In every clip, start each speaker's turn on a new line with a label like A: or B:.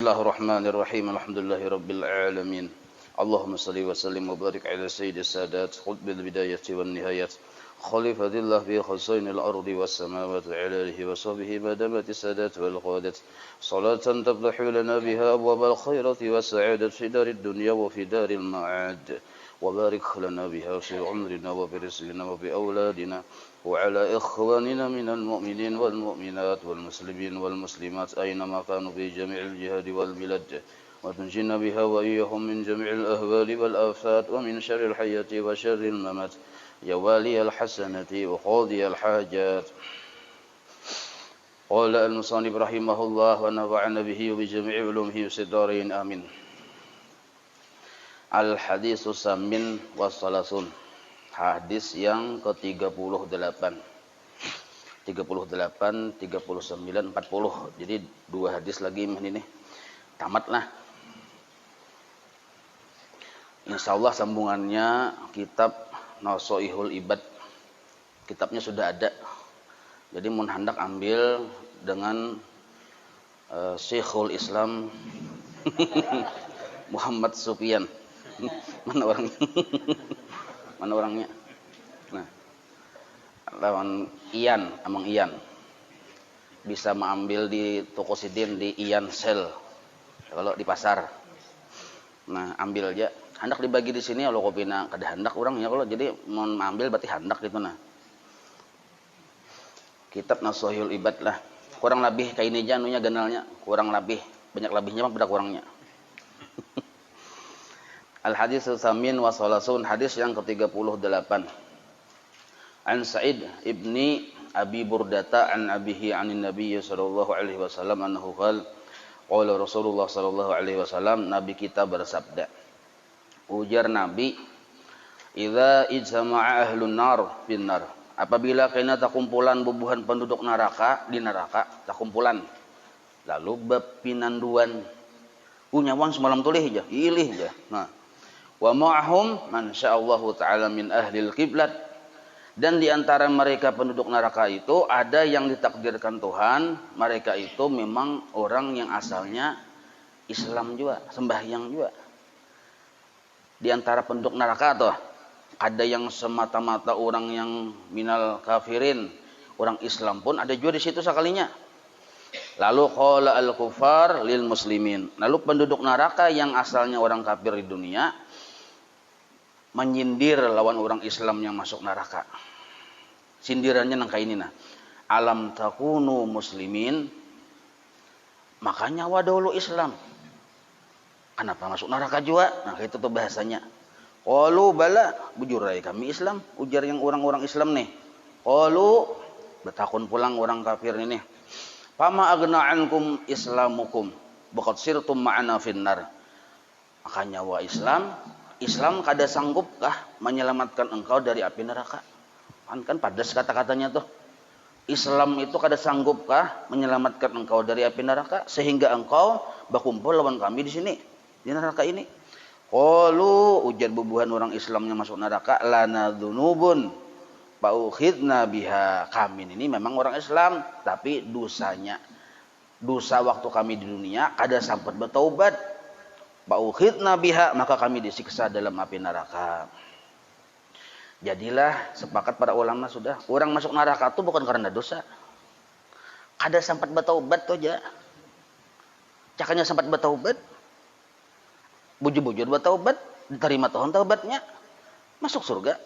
A: Bismillahirrahmanirrahim. Alhamdulillahirabbil alamin. Allahumma shalli wa sallim wa barik ala sayyidis sadat qutbil bidayati wan nihayat. Khalifatillah fi khazainil ardi was samawati wa ala alihi wa sahbihi madamati sadat wal qadat. Salatan taftahu lana biha abwabal khairati was sa'adat fi darid dunya wa fi daril ma'ad. Wa barik lana biha fi umrina wa fi rizqina wa fi auladina. وعلى إخواننا من المؤمنين والمؤمنات والمسلمين والمسلمات أينما كانوا في جميع الجهاد والبلاد وتنجينا بها وإياهم من جميع الأهوال والآفات ومن شر الحياة وشر الممات يا والي الحسنة وقاضي الحاجات. قال المصنف رحمه الله ونفعنا به وبجميع علومه في الدارين آمين. Al-hadits samin wassalasun. Hadis yang ke-38. 38, 39, 40. Jadi 2 hadis lagi ini tamatlah. Insyaallah sambungannya kitab Nasoihul Ibad. Kitabnya sudah ada. Jadi mun hendak ambil dengan Syekhul Islam Muhammad Sufyan. Mana orangnya? Mana orangnya? Nah, lawan Ian, Amang Ian. Bisa mengambil di toko sidin di Ian Sel. Kalau di pasar. Nah, ambil aja. Hendak dibagi di sini kalau kopina kada hendak orangnya kalau jadi mau ambil berarti hendak gitu nah. Kitab Nasoihul Ibad lah. Kurang lebih kayak ini aja anunya ganalnya, kurang lebih banyak lebihnya mah pada kurangnya. Al-hadits samin wa salasun, hadis yang ke-38. An Sa'id ibni Abi Burdata an abihi anin Nabi sallallahu alaihi wasallam annahu qala qala Rasulullah sallallahu alaihi wasallam, nabi kita bersabda. Ujar Nabi, idza ijtama'a ahlun nar fin nar. Apabila kena takumpulan bubuhan penduduk neraka di neraka, takumpulan. Lalu bepinanduan unyawang semalam tulih aja, ilih aja. Nah, wa ma'ahum man sya'allahu ta'ala min ahlil qiblat, dan di antara mereka penduduk neraka itu ada yang ditakdirkan Tuhan mereka itu memang orang yang asalnya Islam juga, sembahyang juga. Di antara penduduk neraka tuh ada yang semata-mata orang yang minal kafirin, orang Islam pun ada juga di situ sekalinya. Lalu qala al-kufar lil muslimin, lalu penduduk neraka yang asalnya orang kafir di dunia menyindir lawan orang Islam yang masuk neraka. Sindirannya nangka ini nah. Alam takunu muslimin, makanya wadahulu Islam. Kenapa masuk neraka juga? Nah, itu tuh bahasanya. Qalu bala, bujurai kami Islam, ujar yang orang-orang Islam nih. Qalu, betakun pulang orang kafir ini. Fama agna ankum islamukum, baqad sirtum ma'ana finnar. Makanya wa Islam kada sanggupkah menyelamatkan engkau dari api neraka? Kan padas kata-katanya tuh. Islam itu kada sanggupkah menyelamatkan engkau dari api neraka sehingga engkau berkumpul lawan kami di sini di neraka ini? Qalu, ujar bubuhan orang Islam yang masuk neraka, lana dzunubun faukhidna biha. Kami ini memang orang Islam, tapi dosanya, dosa waktu kami di dunia kada sempat bertaubat. Faukhidna biha, maka kami disiksa dalam api neraka. Jadilah sepakat para ulama sudah, orang masuk neraka itu bukan karena dosa. Kada sempat bertaubat tuh aja. Cakanya sempat bertaubat. Bujur-bujur bertaubat, diterima Tuhan taubatnya, masuk surga.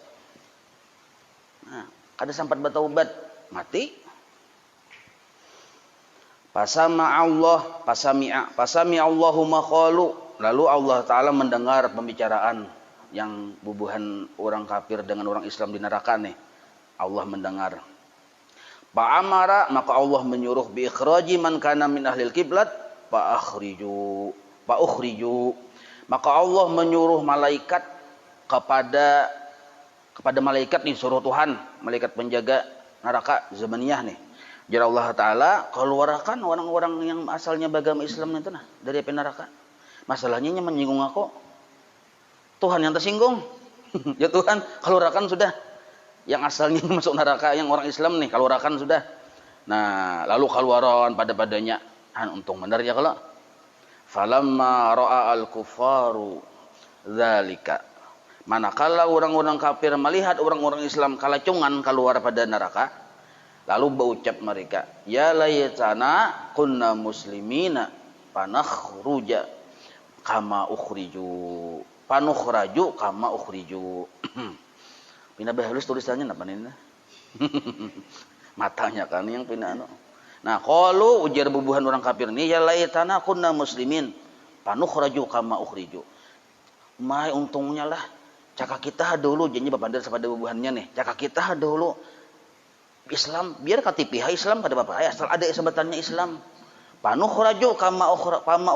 A: Nah, kada sempat bertaubat, mati. Pasami Allahu ma qalu. Lalu Allah Ta'ala mendengar pembicaraan yang bubuhan orang kafir dengan orang Islam di neraka nih. Allah mendengar. Fa'amara, maka Allah menyuruh bi ikhraji man kana min ahlil qiblat fa'ukhriju. Maka Allah menyuruh malaikat kepada malaikat nih, suruh Tuhan, malaikat penjaga neraka zamaniyah nih. Jadi Allah Ta'ala keluarkan orang-orang yang asalnya beragama Islam itu nah dari api neraka. Masalahnya menyinggung aku. Tuhan yang tersinggung. Ya Tuhan, keluarkan sudah. Yang asalnya masuk neraka yang orang Islam nih, keluarkan sudah. Nah, lalu keluaran pada-padanya. Untung benar ya kalau. Falamma ra'a al-kuffaru dzalika. Manakala orang-orang kafir melihat orang-orang Islam kalacungan keluar pada neraka, lalu berucap mereka, ya laytana kunna muslimina panakhruja kama ukhriju. Panukhraju kama ukhriju. Pina bahalus tulisannya apa nih? Matanya kan yang pina anu. Nah, qalu ujar bubuhan orang kafir ini, ya laytana kunna muslimin panukhraju kama ukhriju. Mai untungnya lah caka kita dulu janji babandar pada bubuhannya nih. Caka kita dulu Islam biar katipiha Islam pada bapak asal ada sebutannya Islam. Panukhraju kama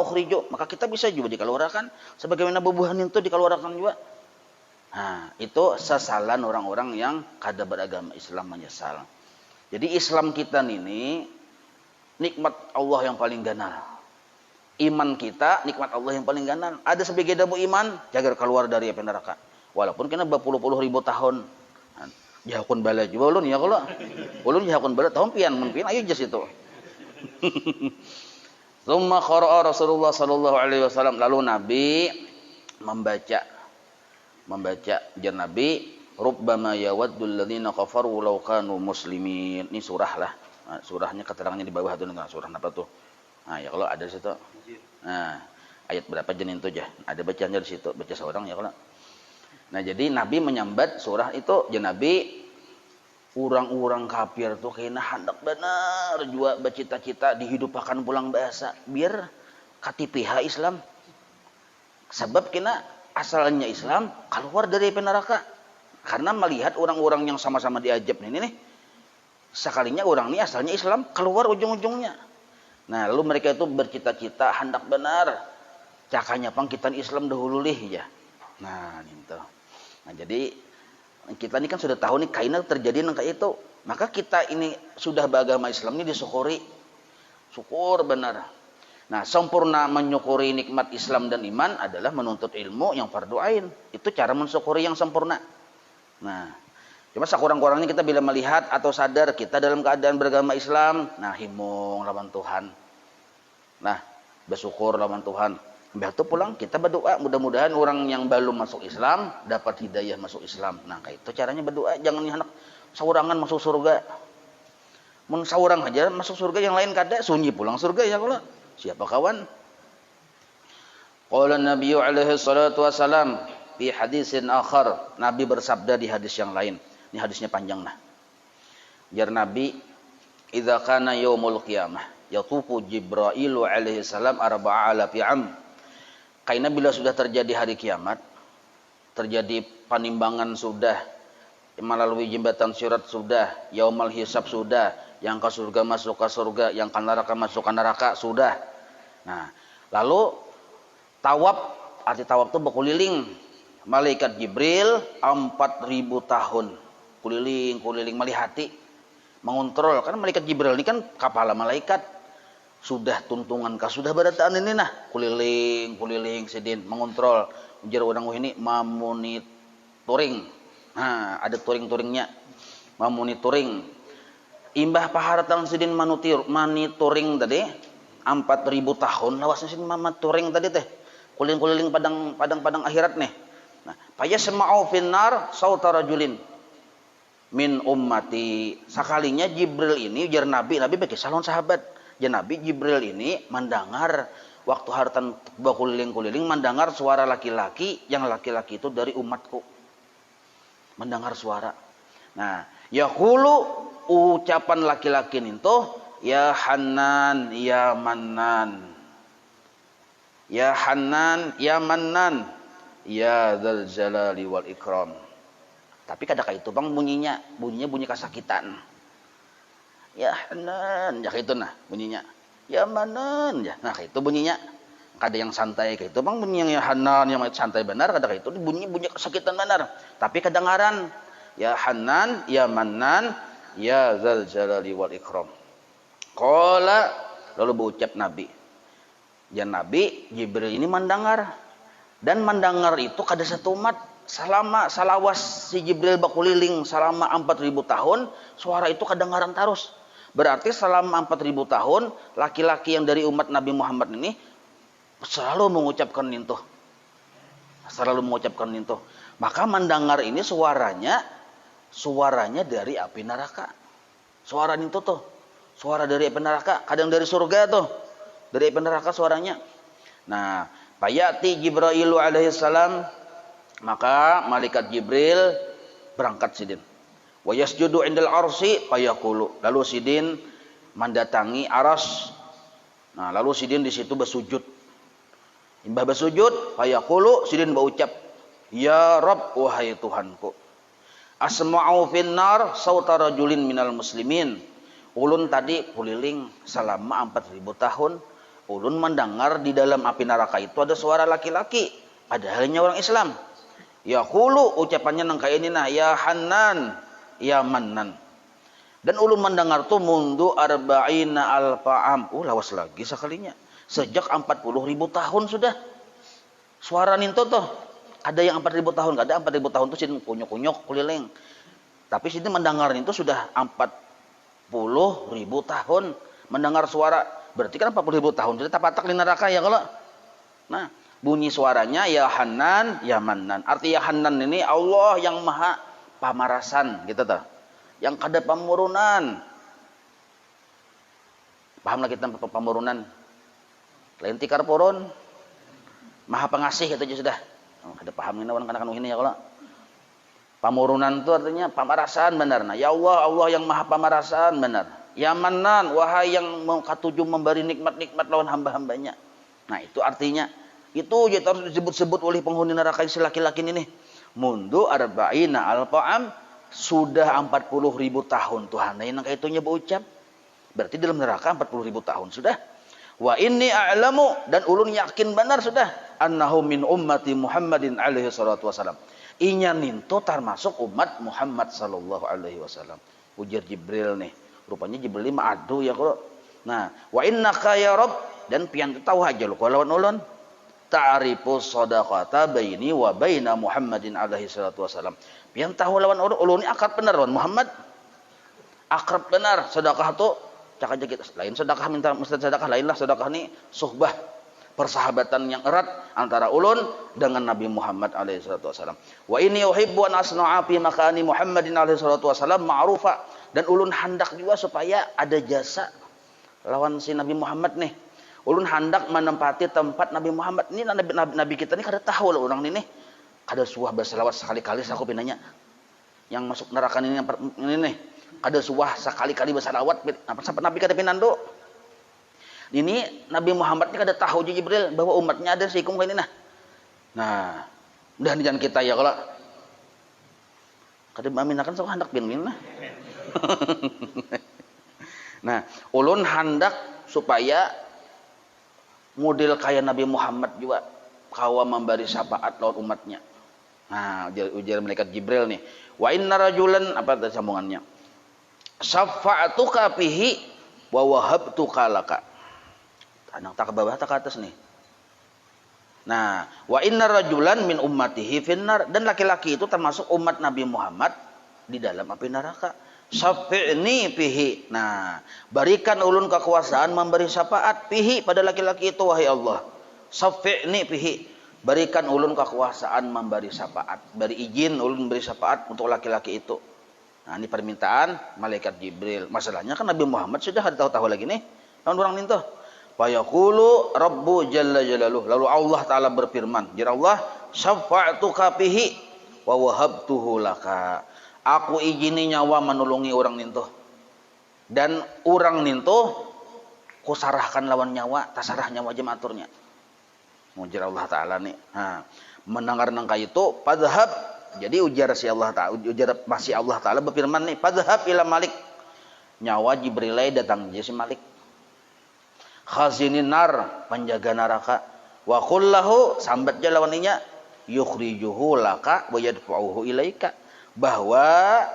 A: ukhriju, maka kita bisa juga dikeluarkan sebagaimana bubuhan itu dikeluarkan juga. Nah, itu sesalan orang-orang yang kada beragama Islam menyesal. Jadi Islam kita ini nikmat Allah yang paling ganal. Iman kita nikmat Allah yang paling ganal. Ada sebagai dabu iman jaga keluar dari api neraka. Walaupun kena berpuluh-puluh ribu tahun. Jahakun bala juga ulun ya kalau. Ulun jahakun bala tahun pian mun pian ayo jas itu. Tsumma qara'a Rasulullah sallallahu alaihi wasallam, lalu Nabi membaca jar Nabi rubbama yawaddul ladzina kafaru law kanu muslimin. Ini surah lah. Nah, surahnya keterangannya di bawah itu enggak surah apa tuh. Nah, ya kalau ada di situ. Nah, ayat berapa jenin itu aja. Ada bacanya di situ, baca seorang ya kalau. Nah, jadi Nabi menyambat surah itu jar Nabi orang-orang kafir tuh kena hendak benar jua bercita-cita dihidupkan pulang bahasa biar katipiha Islam. Sebab kena asalnya Islam keluar dari neraka. Karena melihat orang-orang yang sama-sama diajab ini nih. Sekalinya orang ini asalnya Islam keluar ujung-ujungnya. Nah, lalu mereka itu bercita-cita hendak benar cakanya pangkitan Islam dahulu lih ya. Nah, gitu. Nah, jadi kita ini kan sudah tahu nih kainnya terjadi kayak itu. Maka kita ini sudah beragama Islam ini disyukuri. Syukur benar. Nah, sempurna menyukuri nikmat Islam dan iman adalah menuntut ilmu yang fardu ain. Itu cara mensyukuri yang sempurna. Nah, cuma sekurang-kurangnya kita bila melihat atau sadar kita dalam keadaan beragama Islam, nah himung lawan Tuhan. Nah, bersyukur lawan Tuhan. Begitu pulang kita berdoa, mudah-mudahan orang yang belum masuk Islam dapat hidayah masuk Islam. Nah, kayak itu caranya berdoa, jangan hendak saurangan masuk surga. Mun saurang aja masuk surga, yang lain kada sunyi pulang surga ya kalau. Siapa kawan? Qala Nabi alaihi salatu wasalam fi hadisin akhar. Nabi bersabda di hadis yang lain. Ini hadisnya panjang nah. Jar Nabi, "Idza kana yaumul qiyamah, yatufu Jibril alaihi salam 4,000 am." Karena bila sudah terjadi hari kiamat, terjadi panimbangan sudah, melalui jembatan sirat sudah, yaumul hisab sudah, yang ke surga masuk ke surga, yang ke neraka masuk ke neraka sudah. Nah, lalu tawaf, arti tawaf itu berkeliling. Malaikat Jibril 4.000 tahun keliling melihati, mengontrol. Karena malaikat Jibril ini kan kepala malaikat. Sudah tuntungan kah sudah berataan ini nah keliling sedin mengontrol ujar orang ini memonitoring. Nah, ada turing-turingnya memonitoring imbah paharatan sedin monitoring tadi 4.000 tahun lawasnya sedin monitoring tadi teh keliling padang akhirat nih. Nah, paya sema'u finnar sauta rajulin min ummati. Sekalinya Jibril ini ujar Nabi bagi salon sahabat. Ya Nabi Jibril ini mendengar waktu hartan berkeliling-keliling mendengar suara laki-laki, yang laki-laki itu dari umatku. Mendengar suara. Nah, yaqulu ucapan laki-laki itu ya Hanan ya Mannan. Ya Hanan ya Mannan ya Dzal Jalali wal Ikram. Tapi kadang itu bang bunyinya bunyi kesakitan. Ya Hanan, ya itu nah bunyinya. Ya Manan, ya. Nah itu bunyinya. Kada yang santai kayak itu bang bunyi yang ya Hanan yang santai benar, kadang itu bunyi kesakitan benar. Tapi kedengaran ya Hanan, ya Manan, ya Dzal Jalali wal Ikram. Qala lalu berucap Nabi. Ya Nabi Jibril ini mendengar dan mendengar itu kada satu umat selama salawas si Jibril berkeliling selama 4.000 tahun suara itu kedengaran terus. Berarti selama 4.000 tahun laki-laki yang dari umat Nabi Muhammad ini selalu mengucapkan nintuh. Selalu mengucapkan nintuh. Maka mendengar ini suaranya dari api neraka. Suara nintuh tuh. Suara dari api neraka, kadang dari surga tuh. Dari api neraka suaranya. Nah, fayati Jibril alaihi salam, maka malaikat Jibril berangkat sidin. Wa yasjudu indal arsy fayaqulu. Lalu sidin mendatangi aras. Nah, lalu sidin di situ bersujud. Imbah bersujud, fayaqulu, sidin berucap, ya Rabb, wahai Tuhanku. Asma'u finnar sauta rajulin minal muslimin. Ulun tadi kuliling selama 4000 tahun. Ulun mendengar di dalam api neraka itu ada suara laki-laki. Padahalnya orang Islam. Ya hulu, ucapannya nangka ini nah, ya Hanan, ya Mannan. Dan ulun mendengar tuh mundu arba'ina alfa'am. Lawas lagi sekalinya. Sejak 40.000 tahun sudah. Suara ninto tuh. Ada yang 4.000 tahun, enggak ada 4.000 tahun tuh sidin kunyuk-kunyuk kuliling. Tapi sidin mendengar itu sudah 40.000 tahun mendengar suara. Berarti kan 40.000 tahun sudah tapatak di neraka ya kalau. Nah, bunyi suaranya ya Hanan, ya Mannan. Arti ya Hanan ini Allah yang maha pamarasan gitu tuh. Yang kada pamurunan. Pahamlah kita pamurunan. Lain tikar poron. Maha pengasih itu aja sudah. Kada paham ini orang kan ini ya kalau. Pamurunan itu artinya pamarasan benar. Nah, ya Allah, Allah yang maha pamarasan benar. Ya Mannan, wahai yang katuju memberi nikmat-nikmat lawan hamba-hambanya. Nah, itu artinya. Itu aja harus disebut-sebut oleh penghuni neraka si laki-laki ini. Mundu arba'ina alfa'am, sudah 40.000 tahun Tuhan. Nah, yang kaitunya berucap. Berarti dalam neraka 40.000 tahun sudah. Wa inni a'lamu, dan ulun yakin benar sudah, annahu min ummati Muhammadin alaihi salatu wasalam. Inya ninto termasuk umat Muhammad sallallahu alaihi wasallam. Ujar Jibril nih. Rupanya Jibril mah adu ya kalau. Nah, wa innaka ya Rabb, dan pian tahu aja lu kalau lawan ulun. Ta'rifu shadaqata baini wa baina Muhammadin alaihi salatu wasalam. Pian tahu lawan ulun ini akrab benar lawan Muhammad. Akrab benar sedekah tuh cak aja kita lain sedekah minta mesti sedekah lain lah sedekah ini suhbah persahabatan yang erat antara ulun dengan Nabi Muhammad alaihi salatu wasallam. Wa inni uhibbu an asna'a fi makani Muhammadin alaihi salatu wasallam ma'rufa, dan ulun hendak juga supaya ada jasa lawan si Nabi Muhammad nih. Ulun hendak menempati tempat Nabi Muhammad ini. Nabi kita ini kada tahu lah orang ini nih. Kada suah berselawat sekali-kali aku pinanya. Yang masuk neraka ini nih. Kada suah sekali-kali bersalawat sampai Nabi kada pinando. Ini Nabi Muhammad ini kada tahu Jibril bahwa umatnya ada sikum kayak ini nah. Nah, udah jangan kita ya kalau kada aminakan sok hendak bin nah. Nah, ulun hendak supaya model kayak Nabi Muhammad juga kawa memberi syafaat lawan umatnya. Nah, ujar malaikat Jibril nih. Wa inna rajulan, apa tadi sambungannya? Syafa'atuka fihi wa wahabtuka laka. Tanang tak ke bawah tak ke atas nih. Nah, wa inna rajulan min ummatihi finnar, dan laki-laki itu termasuk umat Nabi Muhammad di dalam api neraka. Syafi'ni fihi. Nah, berikan ulun kekuasaan memberi syafaat fihi pada laki-laki itu wahai Allah. Syafi'ni fihi. Berikan ulun kekuasaan memberi syafaat. Beri izin ulun memberi syafaat untuk laki-laki itu. Nah, ini permintaan malaikat Jibril. Masalahnya kan Nabi Muhammad sudah ada tahu-tahu lagi nih. Lawan orang ninto. Fa yaqulu Rabbu jalla jalaluh. Lalu Allah taala berfirman, "Ya Allah, syafa'tuka fihi wa wahabtuhu laka." Aku izini nyawa menolongi orang ninto. Dan orang ninto kusarahkan lawan nyawa, tasarah nyawa jematurnya. Mujar Allah taala nih. Nah, mendengar nangka itu, padhab. Jadi ujar si Allah taala, ujar masih Allah taala berfirman nih, padhab ila Malik. Nyawa Jibril datang jadi si Malik. Khazinin nar, penjaga neraka. Wa qullahu, sambat jalawaninya, yukhrijuhu laka wa yadfa'uhu ilaika. Bahwa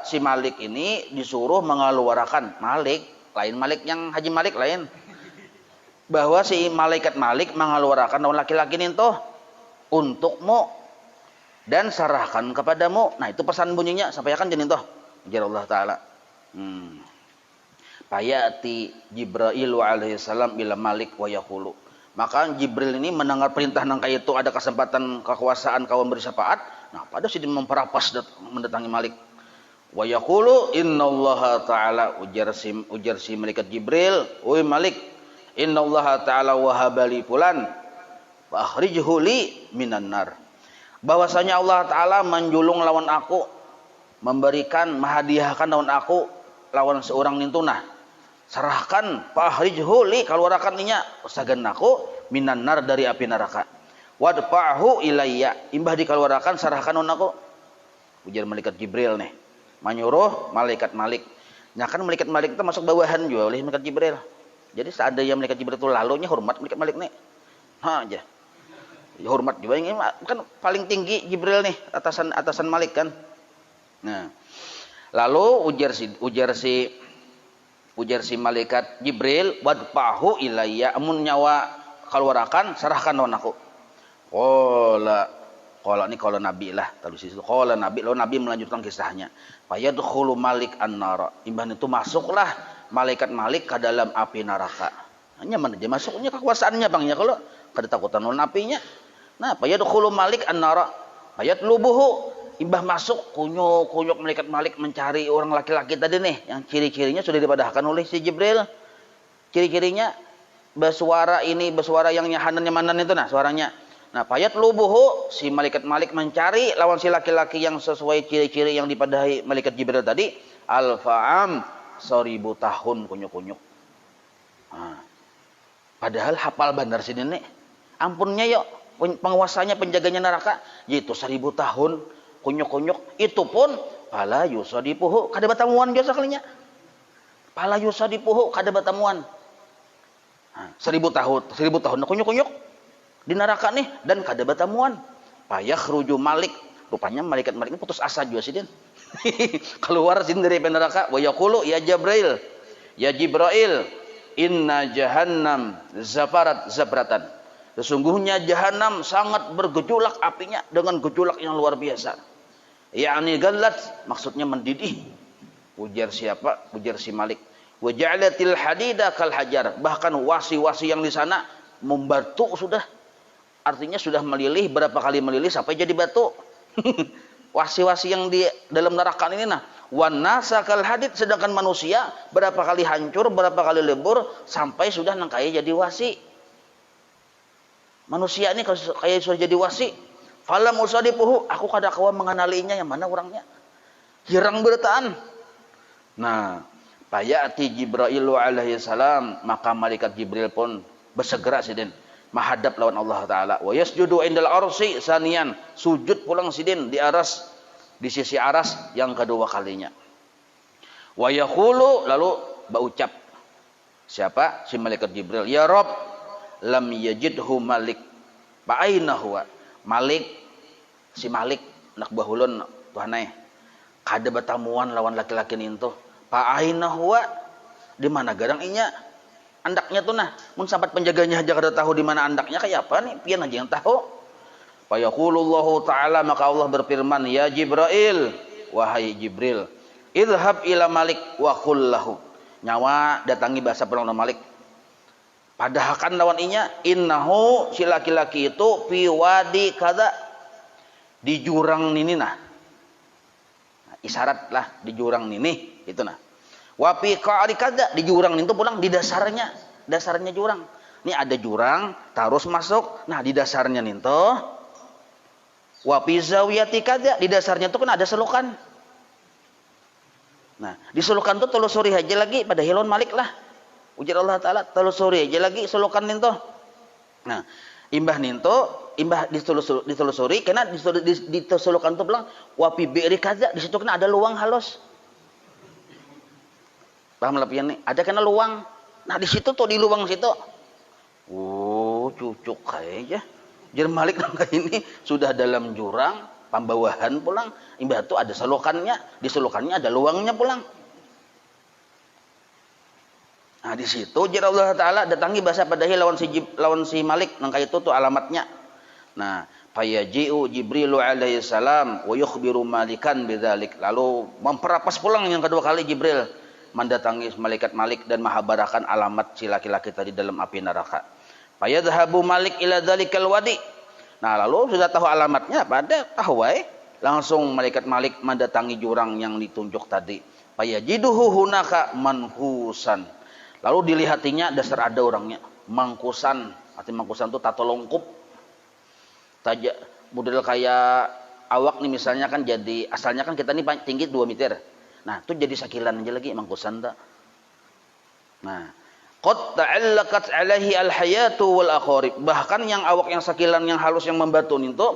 A: si Malik ini disuruh mengeluarkan Malik, lain Malik yang Haji Malik lain. Bahwa si malaikat Malik mengeluarkan lawan laki-laki ini tuh untukmu dan serahkan kepadamu. Nah, itu pesan bunyinya sampaikan jadi tuh. Ujar Allah taala. Payati Jibril alaihi salam ila Malik wa yaqulu. Maka Jibril ini mendengar perintah nangka itu ada kesempatan kekuasaan kau memberi syafaat. Nah, pada sidin memperapas mendatangi Malik. Wa yaqulu innallaha ta'ala ujar si malaikat Jibril, "Woi Malik, innallaha ta'ala wahabali fulan wa akhrijhu li minan nar." Bahwasanya Allah Ta'ala menjulung lawan aku, memberikan menghadiahkan lawan aku lawan seorang nintunah. Serahkan fahrijhu li, keluarkan inya sagan aku minan nar dari api neraka. Wadfa'hu ilayya, imbah dikeluarkan serahkan on aku. Ujar malaikat Jibril nih, menyuruh malaikat Malik. Nah kan malaikat Malik itu masuk bawahan juga oleh malaikat Jibril. Jadi seandainya malaikat Jibril itu lalunya hormat malaikat Malik nih. Aja. Ya, hormat juga ini kan paling tinggi Jibril nih, atasan Malik kan. Nah. Lalu ujar si malaikat Jibril, wadfahu ilayya, amun nyawa keluarkan serahkan lawan aku. Qala ini qala Nabi lah, terus itu qala Nabi, lalu Nabi melanjutkan kisahnya. Fayadkhulu Malik an-nar, imbah itu masuklah malaikat Malik ke dalam api neraka. Hanya mana dia masuknya kekuasaannya bang ya, kalau kada takutan lawan apinya. Nah, fayadkhulu Malik an-nar, fayatlubuhu, imbah masuk kunyuk malaikat Malik mencari orang laki-laki tadi nih yang ciri-cirinya sudah dipadahkan oleh si Jibril. Ciri-cirinya bersuara yang nyahanan itu nah suaranya. Nah, payat lubuhu, si malaikat Malik mencari lawan si laki-laki yang sesuai ciri-ciri yang dipadahi malaikat Jibril tadi. Alfa'am 1000 tahun kunyuk-kunyuk. Nah, padahal hafal bandar sini nih. Ampunnya yuk penguasanya penjaganya neraka yaitu 1000 tahun kunyuk-kunyuk, itu pun pala yusadipuhu kada batamuan biasa kalinya. Pala yusadipuhu kada batamuan. 1000 tahun kunyuk-kunyuk di neraka nih dan kada batamuan. Fayakhruju Malik, rupanya malaikat Malik ini putus asa juga sidin. Keluar sidin dari neraka, wa yaqulu ya Jibril, inna jahannam zabratan. Sesungguhnya jahanam sangat bergejolak apinya dengan gejolak yang luar biasa. Yakni galat, maksudnya mendidih. Ujar siapa? Ujar si Malik. Wa ja'alatil hadida kal hajar. Bahkan wasi-wasi yang di sana membatu sudah. Artinya sudah melilih, berapa kali melilih sampai jadi batu. Wasi-wasi yang di dalam neraka ini nah. Wan nasa kal hadid, sedangkan manusia berapa kali hancur, berapa kali lebur sampai sudah nangkai jadi wasi. Manusia ini kayak sudah jadi wasi. Falam usadipuhu, aku kada kawan mengenalinya yang mana orangnya. Hirang bertaan. Nah, payati Jibril alaihi salam, maka malaikat Jibril pun bersegera sidin menghadap lawan Allah Ta'ala. Wa yasjudu indal arsi sanian, sujud pulang sidin di sisi aras yang kedua kalinya. Wa yaqulu, lalu berucap siapa? Si malaikat Jibril, ya Rabb, lam yajidhu Malik, ba'aina huwa. Si Malik anak buah ulun tuhanai kada batamuan lawan laki-laki nintu. Pa'aina huwa, di mana gadang inya andaknya tuh nah, mun sahabat penjaganya aja kada tahu di mana andaknya kayak apa nih, pian aja yang tahu. Fa yaqulullahu ta'ala, maka Allah berfirman, ya Jibril, wahai Jibril, idhab ila Malik wa qul lahu, nyawa datangi bahasa pelang Malik, padahkan lawan inya, innahu, si laki-laki itu fi wadi kada, di jurang nini nah. Isyarat lah di jurang nini itu nah. Wa fi qa'ri kada, di jurang itu pulang di dasarnya jurang. Ini ada jurang, terus masuk. Nah, di dasarnya ninto. Wa fi zawiyati kada, di dasarnya itu kan ada selokan. Nah, di selokan itu telusuri aja lagi pada hilon Malik lah. Ujar Allah Ta'ala, telusuri aja lagi selokan ninto. Nah, imbah ditelusuri karena ditelusurikan itu bilang wapi bi'ri kaza, di situ kena ada luang halus. Paham lepian nih? Ada kena luang. Nah, di situ tuh di luang situ. Oh, cucuk kayaknya. Jar Malik nangka ini sudah dalam jurang, pembawahan pulang. Imbah itu ada selokannya, di selokannya ada luangnya pulang. Nah, di situ jar Allah Ta'ala datangi bahasa padahi lawan si Malik nangka itu tuh alamatnya. Nah, fayaji'u Jibril alaihi salam wa yukhbiru Malikan bidzalik. Lalu memperapas pulang yang kedua kali Jibril mendatangi malaikat Malik dan menghabarkan alamat si laki-laki tadi dalam api neraka. Fayadhhabu Malik ila dzalikal wadi. Nah, lalu sudah tahu alamatnya, pada tahu wae, langsung malaikat Malik mendatangi jurang yang ditunjuk tadi. Fayajiduhu hunaka manhusan. Lalu dilihatinya dasar ada orangnya, mangkusan. Arti mangkusan itu tato longkup. Tajak model kayak awak nih misalnya kan, jadi asalnya kan kita nih tinggi 2 meter. Nah, itu jadi sakilan aja lagi mangkusan tak. Nah, qad ta'allaqat alaihi alhayatu wal aqarib. Bahkan yang awak yang sakilan yang halus yang membatu itu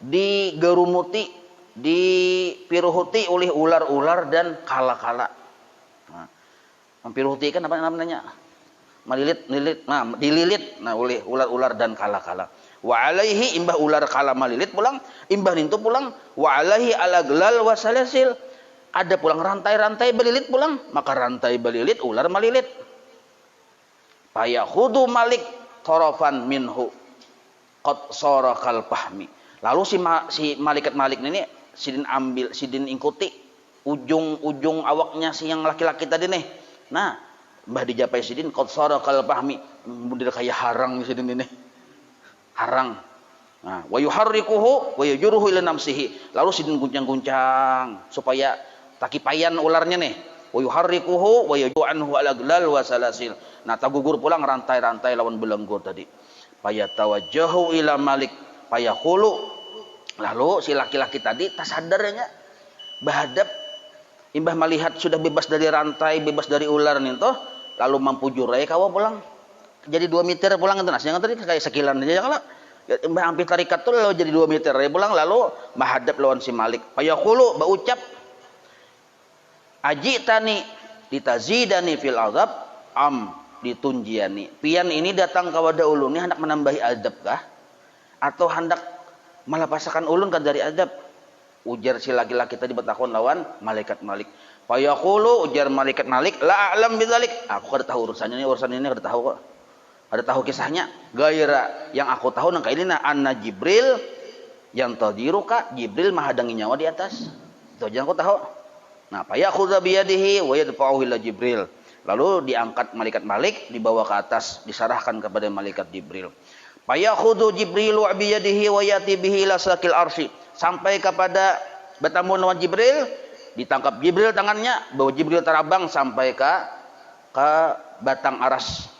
A: digerumuti, dipiruhuti oleh ular-ular dan kala-kala. Nah, mempiruhuti kan apa namanya? Melilit, nah dililit nah oleh ular-ular dan kala-kala. Wa alaihi imbah ular kala malilit pulang, imbah nintu pulang, wa alaihi alaglal wasalasil. Ada pulang rantai-rantai belilit pulang, maka rantai belilit ular malilit. Fayakhudu Malik tarafan minhu qad sara kal fahmi. Lalu si malaikat Malik ini sidin ambil, sidin ikuti ujung-ujung awaknya si yang laki-laki tadi nih. Nah, mbah dijapai sidin qad sara kal fahmi, model kayak harang sidin ini. Harang. Nah, wa yuharrikuhu wa yajruhu ila nafsihi. Lalu sidin guncang-guncang supaya takipayan ularnya nih. Wa yuharrikuhu wa yajru anhu alaglal wa salasil. Nah, tagugur pulang rantai-rantai lawan belenggu tadi. Fayatawajjahu ila Malik fayaqulu. Lalu si laki-laki tadi tasadarnya bahadap imbah melihat sudah bebas dari rantai, bebas dari ular nih toh, lalu mampu jurai kawa pulang. Jadi 2 meter pulang itu nasi yang tadi kayak sekilan aja kalau mbah hampir tarikat tuh lalu jadi 2 meter ya pulang, lalu menghadap lawan si Malik. Fayaqulu berucap, ajitani ditazidani fil azab am ditunjiani. Pian ini datang kepada ulun ini hendak menambahi adab kah atau hendak melepasakan ulun kan dari adab? Ujar si laki-laki tadi bertakun lawan malaikat Malik. Fayaqulu ujar malaikat Malik, la a'lam bidzalik. Aku kada tahu urusan ini kada tahu kok. Ada tahu kisahnya. Gaira yang aku tahu nangka ini anna Jibril yang tadiruka, Jibril menghadangi nyawa di atas. Itu aja aku tahu. Nah, fayakhudha biyadihi wa yadfa'uhu ila Jibril. Lalu diangkat malaikat Malik, dibawa ke atas, diserahkan kepada malaikat Jibril. Fayakhudhu Jibrilu biyadihi wa yati bihi ila sakil arsy. Sampai kepada bertemu lawan Jibril, ditangkap Jibril tangannya, bawa Jibril terabang sampai ke batang aras.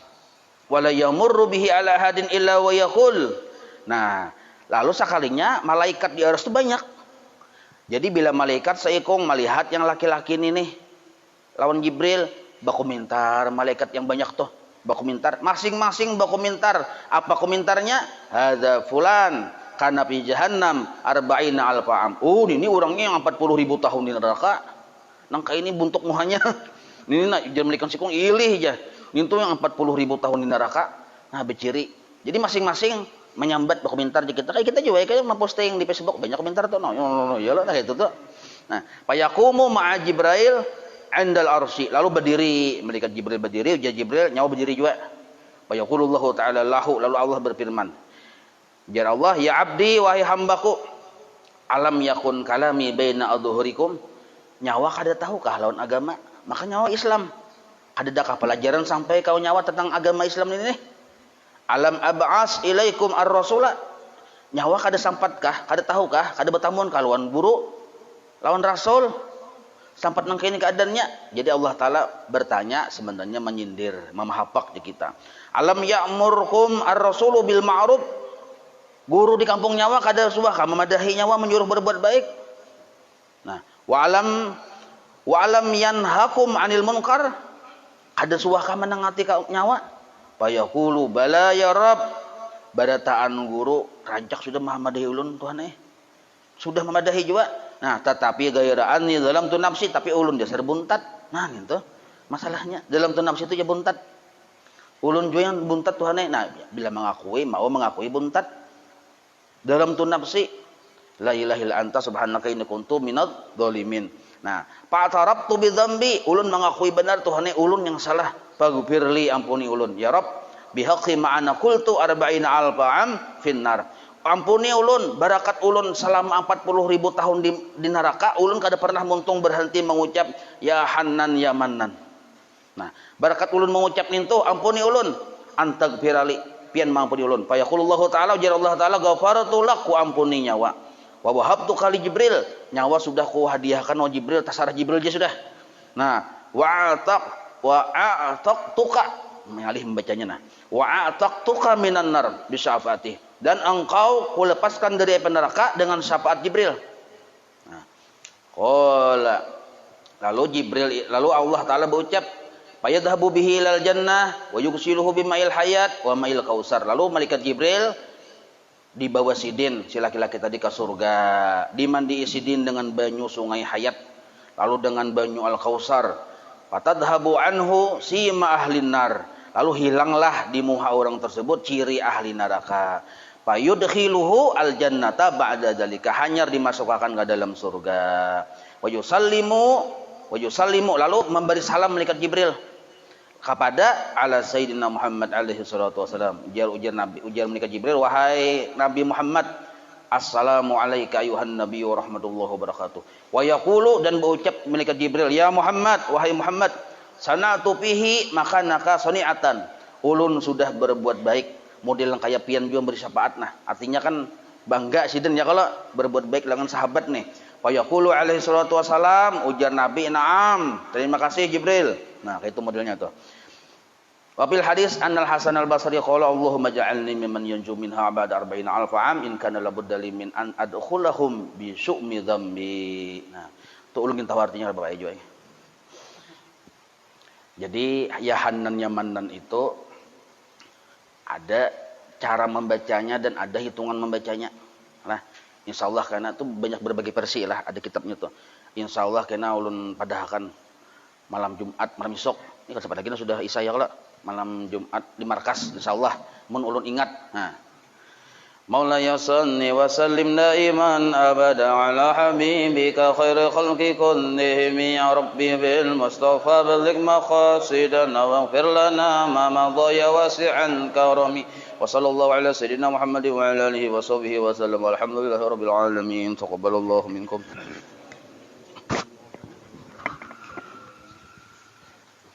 A: Wala yamurru bihi ala hadin illa wa yaqul. Nah, lalu sekalinya malaikat di aras itu banyak. Jadi bila malaikat seikung melihat yang laki-laki ini nih lawan Jibril, bakomentar malaikat yang banyak tuh, bakomentar masing-masing bakomentar. Apa komentarnya? Hadza fulan kana fi jahannam arba'ina alfa am. Oh, ini orangnya yang 40.000 tahun di neraka. Nangka ini buntuk muhanya. Ini nak jangan melikan sikung ilih aja. Itu yang 40.000 tahun di neraka. Nah, beciri. Jadi masing-masing menyambat komentar di kita. Kayak kita juga kayak memposting di Facebook banyak komentar tuh. No, ya lah gitu tuh. Nah, fayaqumu ma'a Jibril 'indal arsy. Lalu berdiri, malaikat Jibril berdiri, ujar Jibril nyawa berdiri juga. Fayaqulullahu ta'ala lahu, lalu Allah berfirman. Jar Allah, ya abdi wahai hambaku, alam yakun kalami baina adhurikum. Nyawa kada tahukah lawan agama? Maka nyawa Islam. Adakah pelajaran sampai kau nyawa tentang agama Islam ini? Alam ab'as ilaikum ar-rasula. Nyawa kada sampatkah, kada tahukah, kada bertamun lawan buru, lawan rasul. Sampat nang kene keadaannya. Jadi Allah Taala bertanya sebenarnya menyindir, memahapak di kita. Alam ya'murkum ar-rasulu bil ma'ruf. Guru di kampung nyawa kada subah memadahi nyawa menyuruh berbuat baik. Nah, wa alam yanhakum 'anil munkar. Ada suaka menengati nyawa. Fayaqulu bala ya Rabb. Badataan guru rancak sudah memadahi ulun Tuhan sudah memadahi juga. Nah, tetapi gairaan ni dalam tu nafsi, tapi ulun dasar buntat. Nah, gitu. Masalahnya dalam tu nafsi itu ya buntat. Ulun juga yang buntat Tuhan Nah, bila mau mengakui buntat. Dalam tu nafsi la ilaha illa anta subhanaka inni kuntu minadz zalimin. Nah, fa'tarabtu bidzambi, ulun mengakui benar Tuhan ulun yang salah. Faghfirli, ampuni ulun. Ya Rabb, bihaqqi ma'ana qultu arba'ina alfa am finnar. Ampuni ulun, barakat ulun selama 40.000 tahun di neraka, ulun kada pernah muntung berhenti mengucap ya Hannan ya Mannan. Nah, barakat ulun mengucap nintu, ampuni ulun, antagfirali. pian mampuni ulun. Fa yaqulullahu ta'ala ujar Allah taala ghafartu lak ku ampuni nyawa. Wa wahabtu kali Jibril, nyawa sudah ku hadiahkan wa Jibril, tasarah Jibril aja sudah. Nah, wa a'taqtuka mengalih membacanya nah. Wa a'taqtuka minan nar bi syafaati. Dan engkau ku lepaskan dari api neraka dengan syafaat Jibril. Nah, qala lalu Allah taala berucap fayadhhabu bihi ilal jannah wa yughsiluhu bima'il hayat wa ma'il kausar. Lalu malaikat Jibril dibawa sidin si laki-laki tadi ke surga, dimandi sidin dengan banyu sungai hayat, lalu dengan banyu al-kausar. Fatadhhabu anhu sima ahlin nar. Lalu hilanglah di muka orang tersebut ciri ahli neraka. Fayudkhiluhu al-jannata ba'da dzalika, hanyar dimasukkan ke dalam surga. Wa yusallimu lalu memberi salam malaikat Jibril kepada ala sayyidina Muhammad alaihi salatu wasalam. Ujar malaikat Jibril, wahai Nabi Muhammad, assalamu alayka ayuhan nabi wa rahmatullahi wa barakatuh. Wa yaqulu dan berucap malaikat Jibril, ya Muhammad, wahai Muhammad, sana'tu fihi makanaka sani'atan. Ulun sudah berbuat baik, model yang kayak pian juga beri syafaat. Nah, artinya kan bangga sidin ya kalau berbuat baik dengan sahabat nih. Wa yaqulu alaihi salatu wasalam, ujar Nabi, na'am, terima kasih Jibril. Nah, kayak itu modelnya tuh. Wa fil hadis annal Hasan al-Basri qala Allahumma ja'alni mimman yanju minha ba'da 40,000 'am in kana labudda li min an adkhulahum bi syu'mi dhambi. Nah, itu ulungin tahu artinya Bapak Ijo. Jadi ya Hanan Yamanan itu ada cara membacanya dan ada hitungan membacanya. Nah, insyaallah karena itu banyak berbagai versi lah, ada kitabnya tuh. Insyaallah kena ulun padahakan malam Jumat, malam esok. Ini kan sebentar lagi sudah isya ya kalau malam Jumat di markas insyaallah mun ulun ingat. Nah. Maulaya salli wa sallim daiman abada ala habibika khairil khalqi kullihim ya rabbi bil mustafa balligh maqasidana waghfir lana ma madha ya wasi'an karami wa sallallahu ala sayyidina Muhammad wa ala alihi wa sahbihi wa sallam walhamdulillahi rabbil alamin taqabbalallahu minkum.